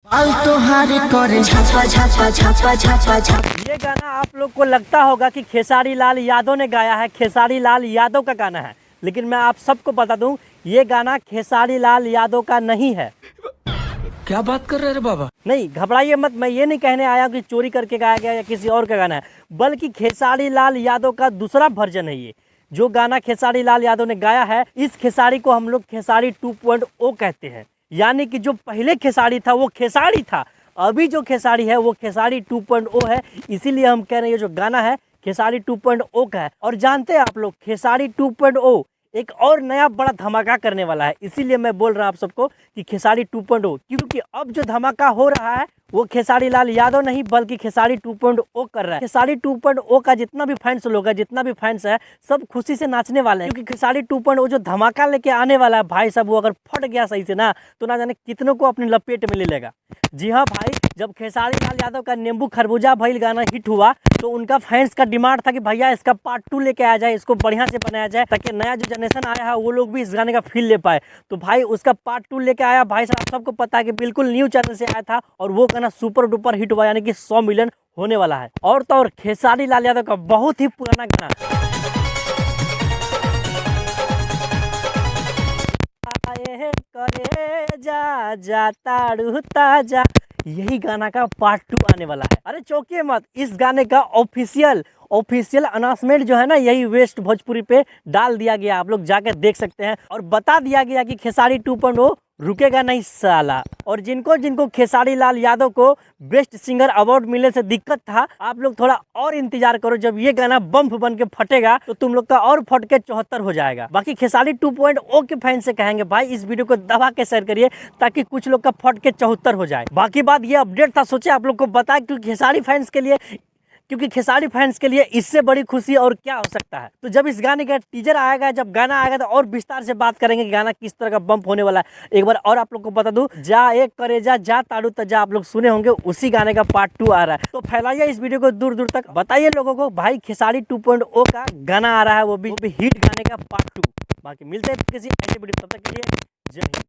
ये गाना आप लोग को लगता होगा कि खेसारी लाल यादव ने गाया है, खेसारी लाल यादव का गाना है, लेकिन मैं आप सबको बता दूं ये गाना खेसारी लाल यादव का नहीं है। क्या बात कर रहे हैं बाबा? नहीं घबराइए मत, मैं ये नहीं कहने आया कि चोरी करके गाया गया या किसी और का गाना है, बल्कि खेसारी लाल यादव का दूसरा वर्जन है। ये जो गाना खेसारी लाल यादव ने गाया है, इस खेसारी को हम लोग खेसारी 2.0 कहते हैं। यानी कि जो पहले खेसारी था वो खेसारी था, अभी जो खेसारी है वो खेसारी 2.0 है। इसीलिए हम कह रहे हैं ये जो गाना है खेसारी 2.0 का है। और जानते हैं आप लोग खेसारी 2.0 एक और नया बड़ा धमाका करने वाला है। इसीलिए मैं बोल रहा हूँ आप सबको कि खेसारी 2.0, क्योंकि अब जो धमाका हो रहा है वो खेसारी लाल यादव नहीं बल्कि खेसारी 2.0 कर रहा है। खेसारी 2.0 का जितना भी फैंस लोग है, जितना भी फैंस है, सब खुशी से नाचने वाले हैं, क्योंकि खेसारी 2.0 जो धमाका लेके आने वाला है भाई साहब, वो अगर फट गया सही से ना तो ना जाने कितनों को अपनी लपेट में ले लेगा। जी हाँ भाई, जब खेसारी लाल यादव का नींबू खरबूजा भइल गाना हिट हुआ तो उनका फैंस का डिमांड था कि भैया इसका पार्ट 2 लेके आया जाए, इसको बढ़िया से बनाया जाए ताकि नया जो जनरेशन आया है वो लोग भी इस गाने का फील ले पाए। तो भाई उसका पार्ट 2 लेके आया भाई साहब, सबको पता है कि बिल्कुल न्यू चैनल से आया था और वो गाना सुपर डुपर हिट हुआ, यानी कि 100 मिलियन होने वाला है। और तो और खेसारी लाल यादव का बहुत ही पुराना गाना करे जा जा ताड़ू ताजा, यही गाना का पार्ट 2 आने वाला है। अरे चौंकिए मत, इस गाने का ऑफिशियल अनाउंसमेंट जो है ना यही वेस्ट भोजपुरी पे डाल दिया गया, आप लोग जाकर देख सकते हैं। और बता दिया गया कि खेसारी 2.0 रुकेगा नहीं साला। और जिनको खेसारी लाल यादव को बेस्ट सिंगर अवार्ड मिलने से दिक्कत था, आप लोग थोड़ा और इंतजार करो, जब ये गाना बम्प बन के फटेगा तो तुम लोग का और फट के 74 हो जाएगा। बाकी खेसारी 2.0 के फैन से कहेंगे भाई इस वीडियो को दबा के शेयर करिए ताकि कुछ लोग का फट के 74 हो जाए। बाकी बात ये अपडेट था, सोचे आप लोग को बताए, क्योंकि खेसारी फैंस के लिए इससे बड़ी खुशी और क्या हो सकता है। तो जब इस गाने का टीजर आएगा, जब गाना आएगा तो और विस्तार से बात करेंगे कि गाना किस तरह का बम्प होने वाला है। एक बार और आप लोग को बता दूं, जा एक करे जा जा ताड़ू तजा, आप लोग सुने होंगे, उसी गाने का पार्ट 2 आ रहा है। तो फैलाइए इस वीडियो को दूर दूर तक, बताइए लोगों को भाई खेसारी 2.0 का गाना आ रहा है, वो भी हिट गाने का पार्ट 2। बाकी मिलते हैं किसी ऐसे वीडियो, तब तक के लिए जय हिंद।